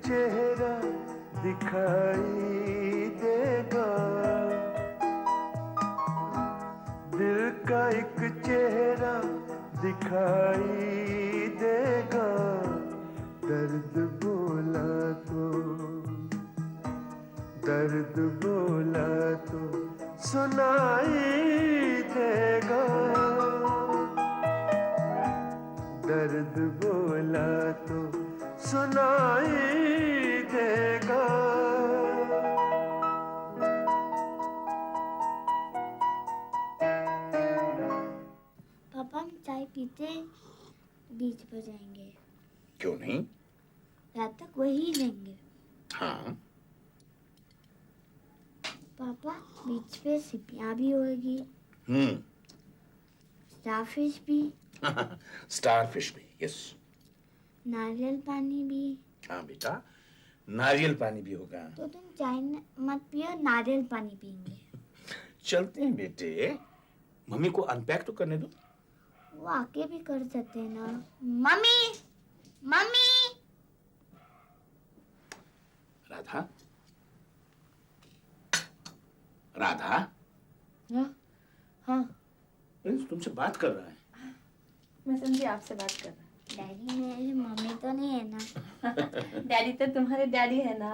चेहरा दिखाई देगा, दिल का एक चेहरा दिखाई देगा, दर्द बोला तो, दर्द बोला तो सुनाई देगा, दर्द बोला तो सुनाई देगा। पापा हम चाय पीते बीच पर जाएंगे। क्यों नहीं? रात तक वही रहेंगे। हाँ। पापा बीच पे सिपियां भी होगी, स्टारफिश भी। स्टारफिश भी, यस। नारियल पानी भी। हाँ बेटा, नारियल पानी भी होगा। तो तुम चाय मत पियो, नारियल पानी पियेंगे। चलते हैं बेटे, मम्मी को अनपैक तो करने दो। वो आके भी कर सकते हैं ना। Mummy, mummy. राधा, राधा। हाँ हाँ, तुमसे बात कर रहा है। मैं समझी आपसे बात कर रहा हूँ। डैडी मेरी मम्मी तो नहीं है ना। डैडी तो तुम्हारे डैडी है ना।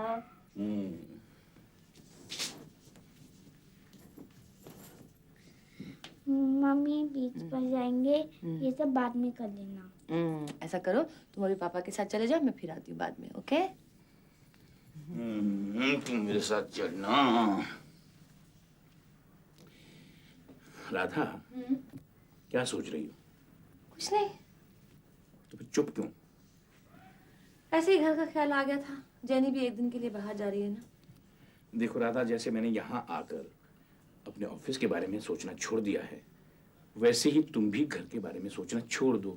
मम्मी बीच पर जाएंगे, ये सब बाद में कर लेना। ऐसा करो, तुम अभी पापा के साथ चले जाओ, मैं फिर आती हूँ बाद में, ओके? तुम मेरे साथ चलना। राधा, क्या सोच रही हो? कुछ नहीं। तो फिर चुप क्यों? ऐसे ही घर का ख्याल आ गया था। जेनी भी एक दिन के लिए बाहर जा रही है ना। देखो राधा, जैसे मैंने यहाँ आकर अपने ऑफिस के बारे में सोचना छोड़ दिया है, वैसे ही तुम भी घर के बारे में सोचना छोड़ दो।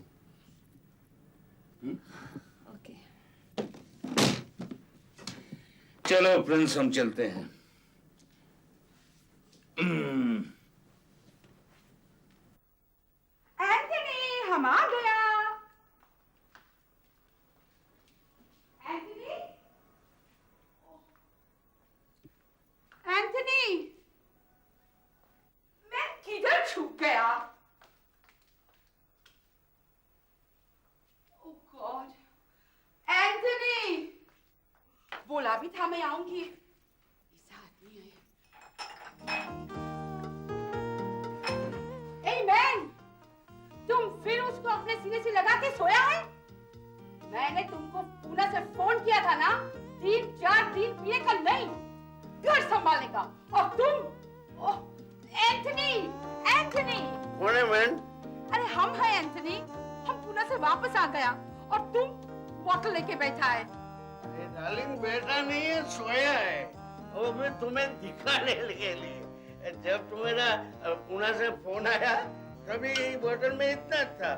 ओके। चलो प्रिंस, हम चलते हैं। एंथनी, हम आ गया। एंथनी, एंथनी, मैं किधर छूट गया? ओह गॉड, एंथनी, बोला भी था मैं आऊंगी। ऐसा आदमी है। ए मैन, तुम फिर उसको अपने सीने से लगा के सोया है? मैंने तुमको पूना से फोन किया था ना, 3-4 दिन पीने का नहीं, घर संभालने का। और तुम, ओह, एंथनी, एंथनी। कौन है मैन? अरे हम हैं एंथनी, हम पूना से वापस आ गया और तुम बोतल लेके बैठा है। अरे डार्लिंग, बेटा नहीं है, सोया है। वो भी तुम्हें दिखाने के लिए। जब तुम्हारा पुणे से फोन आया तभी बोतल में इतना था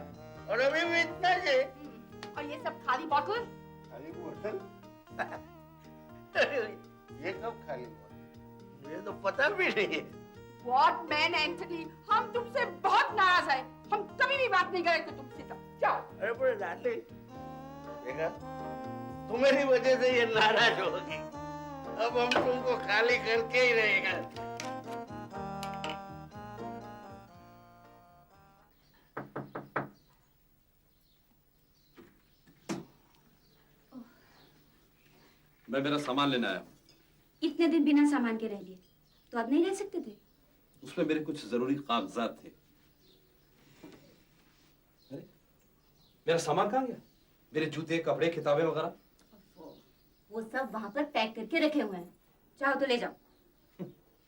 और अभी भी इतना है। और ये सब खाली बोतल? खाली बोतल? ये कब खाली बोतल? मुझे तो पता भी नहीं है। What man एंथनी, हम तुमसे बहुत नाराज हैं। हम कभी भी बात नहीं करेंगे तुमसे। तब जाओ। अरे पर डार्लिंग, देखा, तुम्हारी वजह से ये नाराज होगी। अब हम तुमको खाली करके ही रहेगा। मैं मेरा सामान लेने आया हूँ। इतने दिन बिना सामान के रह लिए तो अब नहीं रह सकते थे? उसमें मेरे कुछ जरूरी कागजात थे। अरे मेरा सामान कहाँ गया? मेरे जूते, कपड़े, किताबें वगैरह? वो सब वहां पर पैक करके रखे हुए हैं, चाहो तो ले जाओ।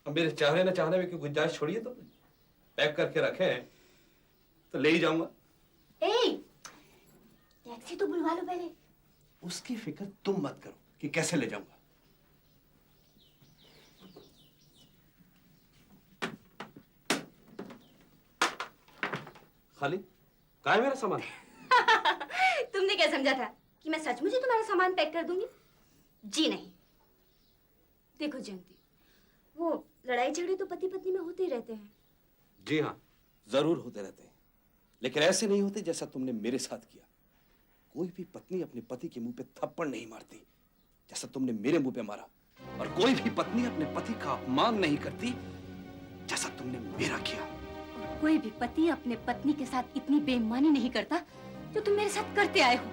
अब मेरे चाहने न चाहने में कोई गुंजाइश छोड़िए। तुमने पैक करके रखे हैं तो ले ही जाऊंगा। टैक्सी तो बुलवा लो पहले। उसकी फिक्र तुम मत करो कि कैसे ले जाऊंगा। खाली कहाँ है मेरा सामान? तुमने क्या समझा था कि मैं सचमुच ही तुम्हारा सामान पैक कर दूंगी? जी नहीं। देखो जयंती, वो लड़ाई झगड़े तो पति पत्नी में होते ही रहते हैं। जी हाँ, जरूर होते रहते हैं, लेकिन ऐसे नहीं होते जैसा तुमने मेरे साथ किया। कोई भी पत्नी अपने पति के मुंह पे थप्पड़ नहीं मारती, जैसा तुमने मेरे मुंह पे मारा। और कोई भी पत्नी अपने पति का अपमान नहीं करती जैसा तुमने मेरा किया। और कोई भी पति अपने पत्नी के साथ इतनी बेईमानी नहीं करता जो तुम मेरे साथ करते आए हो।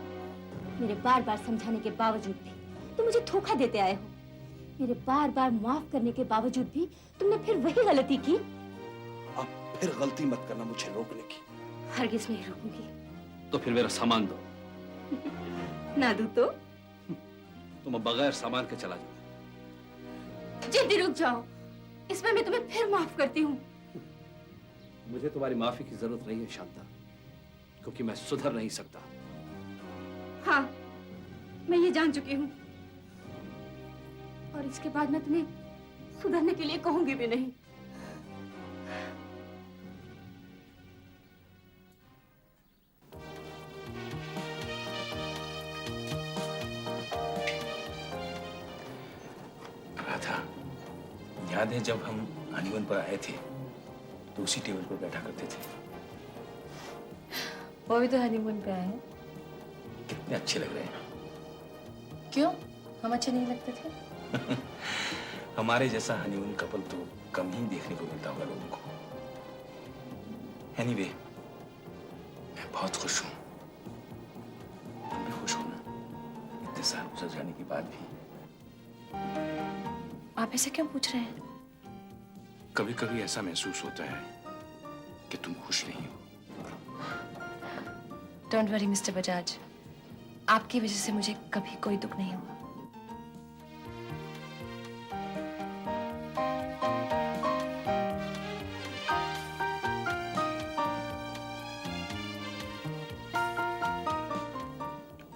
मेरे बार बार समझाने के बावजूद भी तुम मुझे धोखा देते आए हो। मेरे बार बार माफ करने के बावजूद भी तुमने फिर वही गलती की। अब फिर गलती मत करना मुझे रोकने की। हरगिज नहीं रोकूंगी। तो फिर मेरा सामान दो। ना दूं तो? तुम बगैर सामान के चला जाओ। जल्दी रुक जाओ, इसमें मैं तुम्हें फिर माफ करती हूँ। मुझे तुम्हारी माफी की जरूरत नहीं है शांता, क्योंकि मैं सुधर नहीं सकता। हाँ, मैं ये जान चुकी हूँ और इसके बाद मैं तुम्हें सुधरने के लिए कहूंगी भी नहीं। राधा, याद है जब हम हनीमून पर आए थे तो उसी टेबल पर बैठा करते थे। वो भी तो हनीमून पे आए हैं। कितने अच्छे लग रहे हैं। क्यों, हम अच्छे नहीं लगते थे? हमारे जैसा हनीमून कपल तो कम ही देखने को मिलता होगा लोगों को। एनीवे, मैं बहुत खुश हूँ। तुम भी खुश हो ना? इतने साल गुजर जाने के बाद भी। आप ऐसे क्यों पूछ रहे हैं? कभी कभी ऐसा महसूस होता है कि तुम खुश नहीं हो। डोंट वरी मिस्टर बजाज, आपकी वजह से मुझे कभी कोई दुख नहीं हुआ।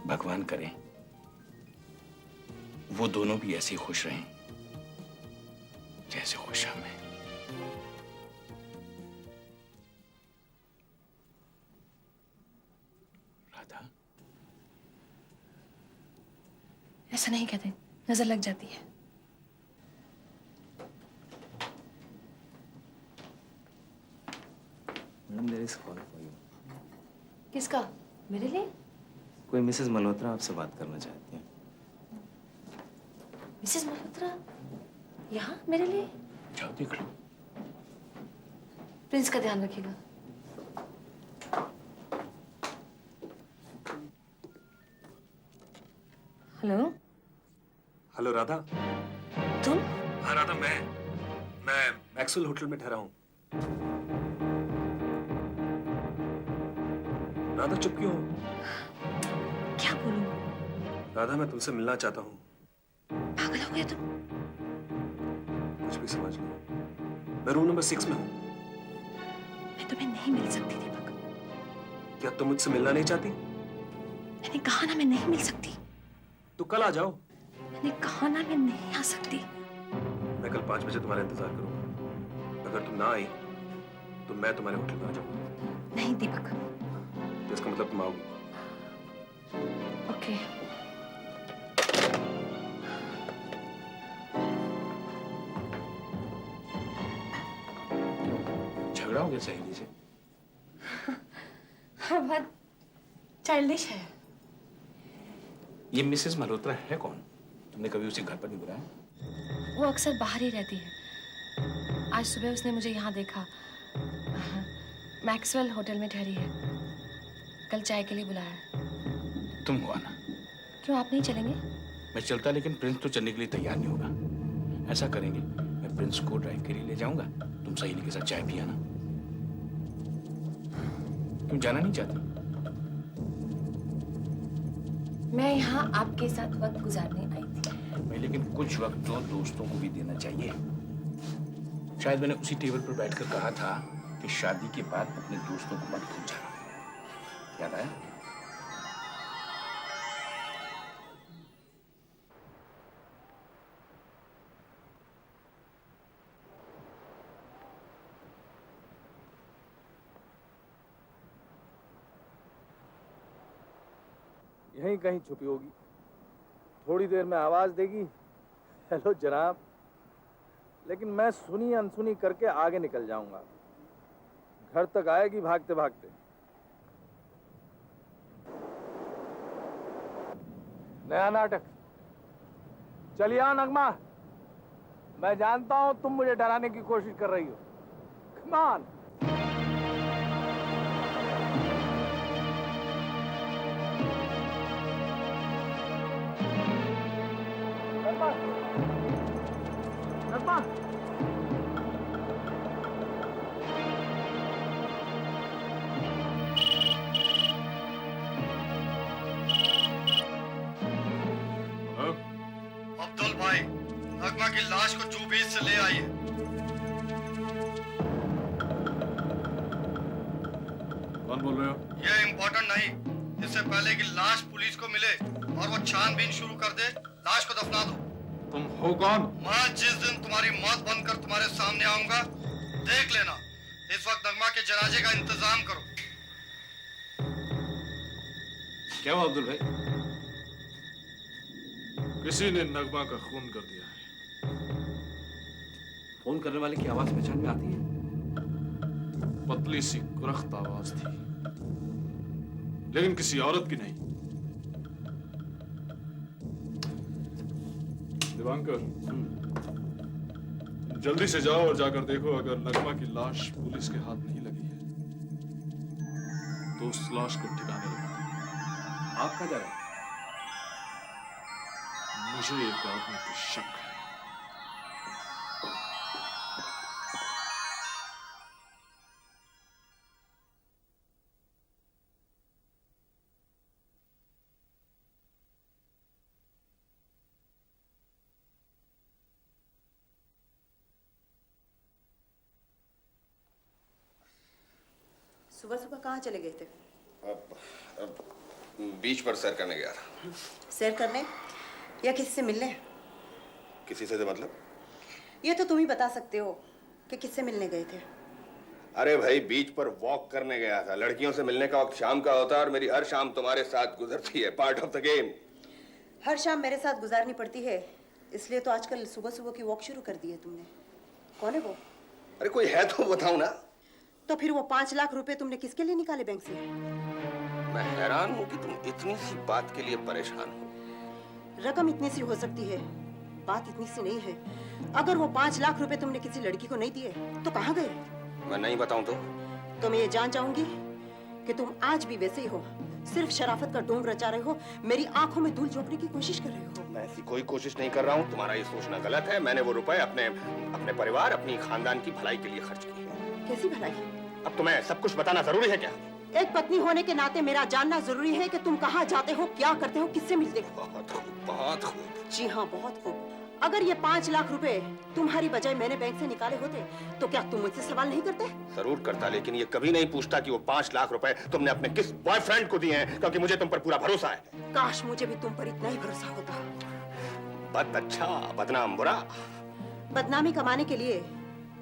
भगवान करे वो दोनों भी ऐसे खुश रहें जैसे खुश हम हैं। राधा, ऐसा नहीं कहते, नजर लग जाती है। Madam, there is call for you. किसका? मेरे लिए? कोई मिसेस मल्होत्रा आपसे बात करना चाहती हैं। मिसेस मल्होत्रा यहाँ मेरे लिए? जाओ देख लो। प्रिंस का ध्यान रखिएगा। हेलो। हेलो राधा। तुम? हाँ राधा, मैं मैक्सवेल होटल में ठहरा हूँ। राधा, चुप क्यों हो? क्या बोलूं? राधा, मैं तुमसे मिलना चाहता हूँ। पागल हो गए तुम? कुछ भी समझ लो। मैं रूम नंबर 6 में हूँ। मैं तुम्हें नहीं मिल सकती दीपक। क्या तुम मुझसे मिलना नहीं चाहती? मैंने कहा ना मैं नहीं मिल सकती। तो कल आ जाओ। मैंने कहा ना मैं नहीं आ सकती। मैं कल 5 बजे तुम्हारा इंतजार करूंगा। अगर तुम ना आई तो मैं तुम्हारे होटल में आ जाऊंगा। नहीं दीपक। तो इसका मतलब तुम आओगी। ओके। झगड़ा हो गया सहेली से? हाँ, बहुत चाइल्डिश है। ये मिसेस मल्होत्रा है कौन? तुमने कभी उसे घर पर नहीं बुलाया? वो अक्सर बाहर ही रहती है। आज सुबह उसने मुझे यहाँ देखा। मैक्सवेल होटल में ठहरी है। कल चाय के लिए बुलाया है। तुम हो आना। क्यों, आप नहीं चलेंगे? मैं चलता, लेकिन प्रिंस तो चलने के लिए तैयार नहीं होगा। ऐसा करेंगे, मैं प्रिंस को ड्राइव के लिए ले जाऊंगा, तुम सहेली के साथ चाय पी आना। तुम जाना नहीं चाहती? मैं यहाँ आपके साथ वक्त गुजारने आई थी। मैं, लेकिन कुछ वक्त तो दोस्तों को भी देना चाहिए। शायद मैंने उसी टेबल पर बैठकर कहा था कि शादी के बाद अपने दोस्तों को मत भूल जाना। याद आया? यहीं कहीं छुपी होगी। थोड़ी देर में आवाज देगी, हेलो जनाब, लेकिन मैं सुनी अनसुनी करके आगे निकल जाऊंगा। घर तक आएगी भागते भागते। नया नाटक, चलिए आओ नगमा, मैं जानता हूं तुम मुझे डराने की कोशिश कर रही हो। Come on. नगमा, नगमा। अब्दुल भाई, नगमा की लाश को जू बीच से ले आइए। कौन बोल रहे हो? ये इम्पोर्टेंट नहीं, इससे पहले कि लाश पुलिस को मिले और वो छानबीन शुरू कर दे, लाश को दफना दो। तुम हो कौन? मैं जिस दिन तुम्हारी मौत बनकर तुम्हारे सामने आऊंगा, देख लेना। इस वक्त नगमा के जनाजे का इंतजाम करो। क्या हुआ अब्दुल भाई? किसी ने नगमा का खून कर दिया है। फोन करने वाले की आवाज पहचान में आती है? पतली सी कुरख्त आवाज थी, लेकिन किसी औरत की नहीं। दिवांकर, जल्दी से जाओ और जाकर देखो, अगर नगमा की लाश पुलिस के हाथ नहीं लगी है तो उस लाश को ठिकाने लगा। आप कहाँ जा रहे हैं? मुझे एक आदमी पे शक है। सुबह सुबह कहाँ चले गए थे? बीच पर सैर करने गया था। सैर करने या किसी से मिलने? किसी से मतलब? ये तो तुम ही बता सकते हो कि किससे मिलने गए थे। अरे भाई, बीच पर वॉक करने गया था। लड़कियों से मिलने का वक्त शाम का होता है और मेरी हर शाम तुम्हारे साथ गुजरती है। Part of the game. हर शाम मेरे साथ गुजारनी पड़ती है, इसलिए तो आजकल सुबह सुबह की वॉक शुरू कर दी है तुमने। कौन है वो? अरे कोई है तो बताओ ना। तो फिर वो 5 लाख रुपए तुमने किसके लिए निकाले बैंक से? मैं हैरान हूँ कि तुम इतनी सी बात के लिए परेशान हो। रकम इतनी सी हो सकती है, बात इतनी सी नहीं है। अगर वो 5 लाख रुपए तुमने किसी लड़की को नहीं दिए तो कहाँ गए? मैं नहीं बताऊं तो मैं ये जान जाऊंगी कि तुम आज भी वैसे ही हो, सिर्फ शराफत का ढोंग रचा रहे हो, मेरी आंखों में धूल झोंकने की कोशिश कर रहे हो। मैं ऐसी कोई कोशिश नहीं कर रहा हूँ। तुम्हारा ये सोचना गलत है। मैंने वो रुपए अपने परिवार, अपनी खानदान की भलाई के लिए खर्च किए हैं। कैसी भलाई? अब तुम्हें सब कुछ बताना जरूरी है क्या? एक पत्नी होने के नाते मेरा जानना जरूरी है कि तुम कहाँ जाते हो, क्या करते हो, किससे मिलते हो। बहुत खूब, बहुत खूब। जी हाँ, बहुत खूब। अगर ये 5 लाख रुपए तुम्हारी बजाय मैंने बैंक से निकाले होते तो क्या तुम मुझसे सवाल नहीं करते? जरूर करता, लेकिन ये कभी नहीं पूछता कि वो 5 लाख रुपए तुमने अपने किस बॉयफ्रेंड को दिए हैं, क्योंकि मुझे तुम पर पूरा भरोसा है। काश मुझे भी तुम पर इतना ही भरोसा होता। बद अच्छा, बदनाम बुरा। बदनामी कमाने के लिए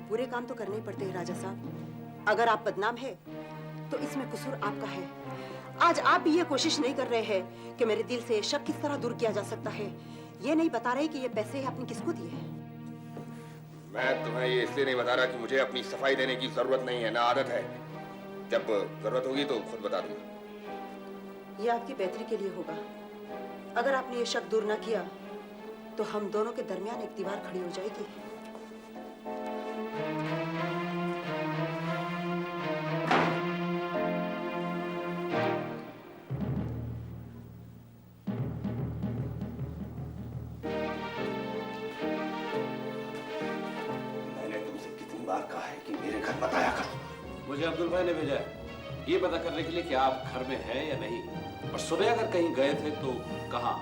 बुरे काम तो करने ही पड़ते हैं राजा साहब। अगर आप बदनाम है तो इसमें कसूर आपका है। आज आप भी ये कोशिश नहीं कर रहे हैं कि मेरे दिल से शक किस तरह दूर किया जा सकता है। ये नहीं बता रहे कि ये पैसे आपने किसको दिए हैं। मैं तुम्हें ये इसलिए नहीं बता रहा कि मुझे अपनी सफाई देने की जरूरत नहीं है, ना आदत है। जब जरूरत होगी तो खुद बता दूंगा। ये आपकी बेहतरी के लिए होगा। अगर आपने ये शक दूर ना किया तो हम दोनों के दरमियान एक दीवार खड़ी हो जाएगी। कहा है कि मेरे घर बताया करो। मुझे अब्दुल भाई ने भेजा है ये पता करने के लिए कि आप घर में हैं या नहीं, और सुबह अगर कहीं गए थे तो कहाँ।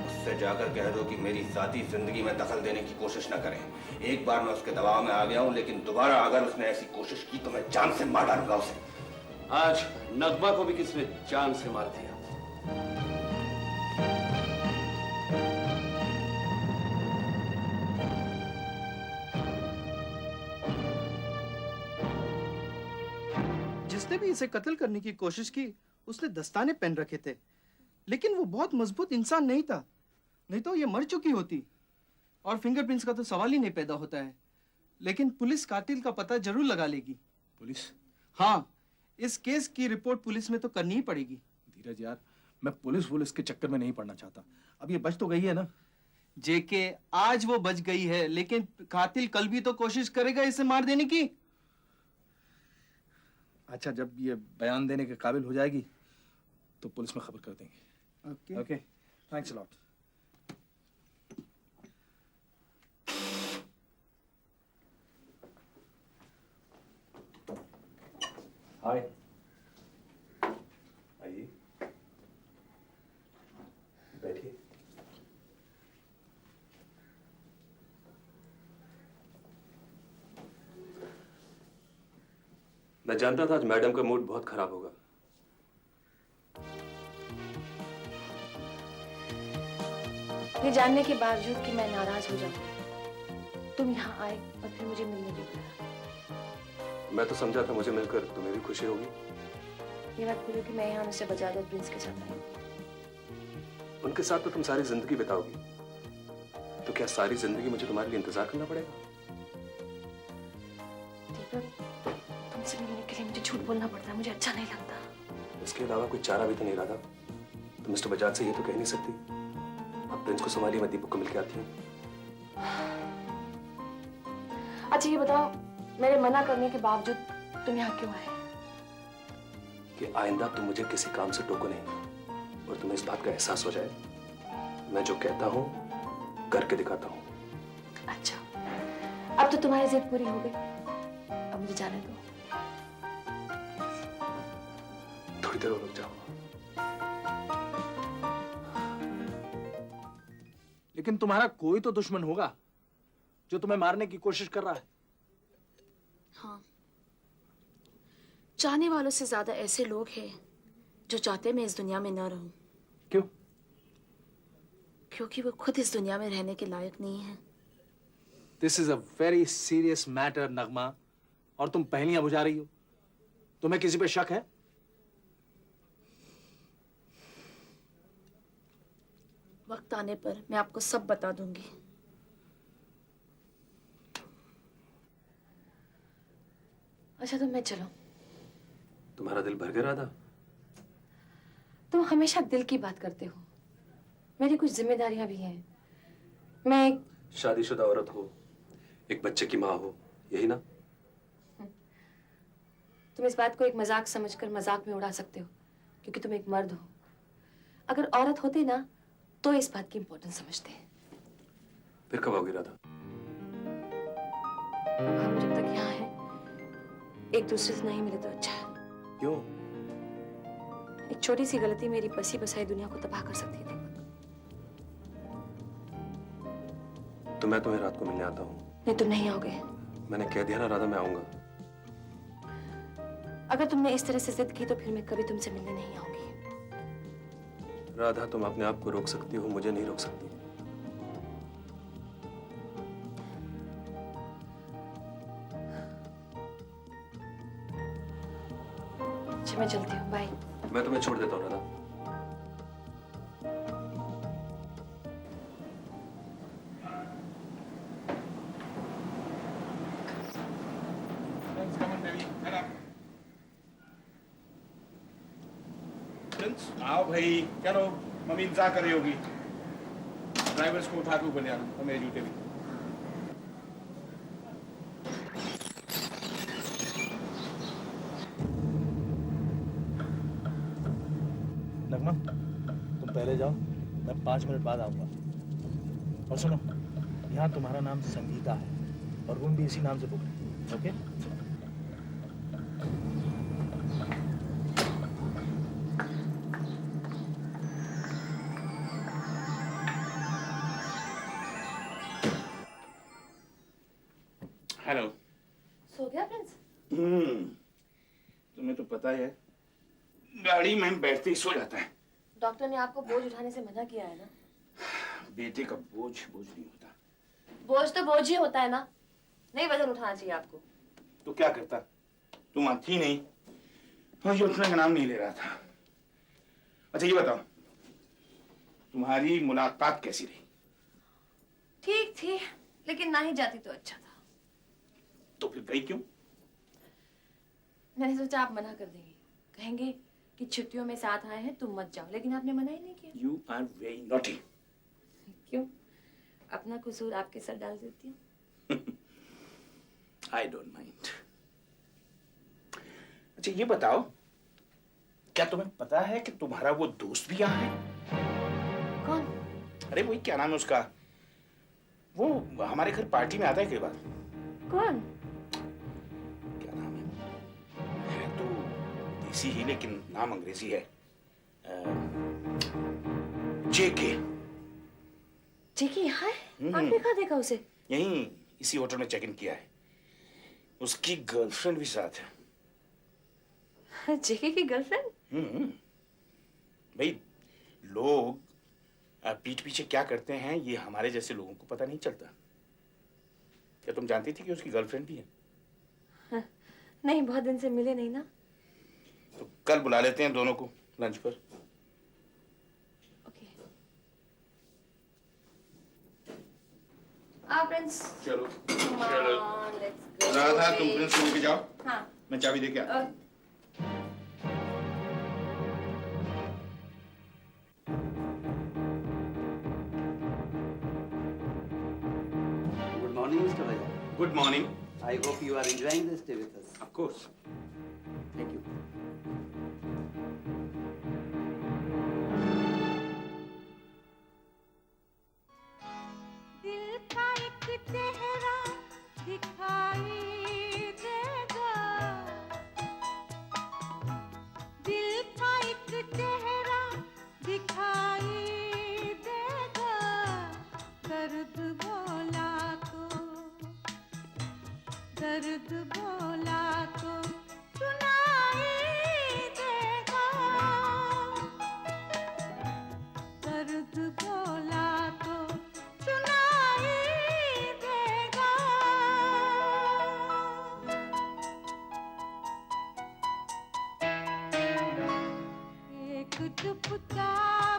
उससे जाकर कह दो कि मेरी जाती जिंदगी में दखल देने की कोशिश न करें। एक बार मैं उसके दबाव में आ गया हूँ, लेकिन दोबारा अगर उसने ऐसी कोशिश की तो मैं जान से मार डालूंगा उसे। आज नगमा को भी किसने जान से मार दिया। जिसने भी इसे कत्ल करने की कोशिश की उसने दस्ताने पहन रखे थे, लेकिन वो बहुत मजबूत इंसान नहीं था, नहीं तो ये मर चुकी होती। और फिंगरप्रिंट्स का तो सवाल ही नहीं पैदा होता है। लेकिन पुलिस कातिल का पता जरूर लगा लेगी। पुलिस? हाँ, इस केस की रिपोर्ट पुलिस में तो करनी ही पड़ेगी। धीरज यार, मैं पुलिस के चक्कर में नहीं पड़ना चाहता। अब ये बच तो गई है ना। जेके, आज वो बच गई है, लेकिन कातिल कल भी तो कोशिश करेगा इसे मार देने की। अच्छा, जब ये बयान देने के काबिल हो जाएगी तो पुलिस में खबर कर देंगे। Okay okay, thanks a lot. Hi, आइए, बैठिए। मैं जानता था आज मैडम का मूड बहुत खराब होगा। ये जानने के बावजूद कि मैं नाराज हो जाऊंगी, तुम यहाँ आए और फिर मुझे मिलने भी बुलाया। मैं तो समझा था मुझे मिलकर तुम्हें भी खुशी होगी। ये मत भूलो कि मैं यहाँ मिस्टर बजाज प्रिंस के साथ आई। उनके साथ तो तुम सारी जिंदगी बिताओगी, तो क्या सारी जिंदगी मुझे तुम्हारे लिए इंतजार करना पड़ेगा? दीपक, तुमसे मिलने के लिए मुझे झूठ बोलना पड़ता है, मुझे अच्छा नहीं लगता। इसके अलावा कोई चारा भी तो नहीं रहा। तो मिस्टर बजाज से ये तो कह नहीं सकती आप प्रिंस को संभालिए, मैं दीपक को मिलकर आती हूँ। अच्छा ये बताओ, मेरे मना करने के बावजूद तुम यहाँ क्यों आए? कि आइंदा तुम मुझे किसी काम से टोको नहीं और तुम्हें इस बात का एहसास हो जाए मैं जो कहता हूँ करके दिखाता हूँ। अच्छा, अब तो तुम्हारी जिद पूरी हो गई, अब मुझे जाने दो। थोड़ी देर और रुक जाओ। लेकिन तुम्हारा कोई तो दुश्मन होगा जो तुम्हें मारने की कोशिश कर रहा है। हाँ, चाहने वालों से ज्यादा ऐसे लोग हैं जो चाहते मैं इस दुनिया में न रहूं। क्यों? क्योंकि वो खुद इस दुनिया में रहने के लायक नहीं है। This is a very serious matter Nagma, और तुम पहेलियां बुझा रही हो। तुम्हें किसी पे शक है? वक्त आने पर मैं आपको सब बता दूंगी। अच्छा तो मैं चलूं? तुम्हारा दिल भर गया राधा? तुम हमेशा दिल की बात करते हो, मेरी कुछ जिम्मेदारियां भी हैं। मैं एक शादीशुदा औरत हो, एक बच्चे की माँ हो, यही ना? तुम इस बात को एक मजाक समझकर मजाक में उड़ा सकते हो क्योंकि तुम एक मर्द हो। अगर औरत होते ना तो इस बात की इंपॉर्टेंस समझते। फिर कब आओगी राधा? अब हम जब तक यहाँ हैं, एक दूसरे से नहीं मिले तो अच्छा है। क्यों? एक छोटी सी गलती मेरी बसी बसाई दुनिया को तबाह कर सकती है। तो मैं तुम्हें रात को मिलने आता हूँ। नहीं, तुम नहीं आओगे। मैंने कह दिया ना राधा, मैं आऊंगा। अगर तुमने इस तरह से जिद की तो फिर मैं कभी तुमसे मिलने नहीं आऊंगी। राधा, तुम अपने आप को रोक सकती हो, मुझे नहीं रोक सकती। अच्छा मैं चलती हूँ, बाय। मैं तुम्हें छोड़ देता हूँ राधा। आओ भाई, चलो मम्मी इंतजार कर रही होगी। ड्राइवर्स को उठा के ऊपर ले आना और मेरे जूते भी। नगमा, तुम पहले जाओ, मैं 5 मिनट बाद आऊंगा। और सुनो, यहाँ तुम्हारा नाम संगीता है और रूम भी इसी नाम से बुक है। ओके? हेलो। सो गया प्रिंस? तुम्हें तो पता है गाड़ी में बैठते ही सो जाता है। डॉक्टर ने आपको बोझ उठाने से मना किया है ना? बेटे का बोझ नहीं होता। बोझ तो बोझ ही होता है ना, नहीं वजन उठाना चाहिए आपको। तो क्या करता? तुम आती नहीं और ये उठने का नाम नहीं ले रहा था। अच्छा ये बताओ, तुम्हारी मुलाकात कैसी रही? ठीक थी, लेकिन ना ही जाती तो अच्छा था। तो फिर गई क्यों? मैंने सोचा आप मना कर देंगे, कहेंगे कि छुट्टियों में साथ आए हैं तुम मत जाओ, लेकिन आपने मना ही नहीं किया। You are very naughty। क्यों? अपना कसूर आपके सर डाल देती हूँ। I don't mind. अच्छा ये बताओ, क्या तुम्हें पता है कि तुम्हारा वो दोस्त भी यहाँ है? कौन? अरे वही, क्या नाम है उसका, वो हमारे घर पार्टी में आता है कई बार। कौन? क्या नाम है तो देसी ही लेकिन नाम अंग्रेजी है। जेके। जेके यहाँ है? आपने कहाँ देखा उसे? यहीं इसी होटल में चेक इन किया है। उसकी गर्लफ्रेंड भी साथ है। जेके की गर्लफ्रेंड? भाई लोग पीठ पीछे क्या करते हैं ये हमारे जैसे लोगों को पता नहीं चलता। क्या तुम जानती थी कि उसकी गर्लफ्रेंड भी है? नहीं, बहुत दिन से मिले नहीं ना। तो कल बुला लेते हैं दोनों को लंच पर। ओके। प्रिंस। चलो चलो। राधा तुम प्रिंस को लेके जाओ। हाँ। मैं चाबी दे के आता हूँ। Good morning, Mr. Vijay. Good morning. I hope you are enjoying the stay with us. Of course. Thank you. दिल का एक चेहरा दिखाई देगा, दिल का एक चेहरा दिखाई देगा, दर्द बोला तो सुनाई देगा, दर्द बोला तो सुनाई देगा। एक चुपचाप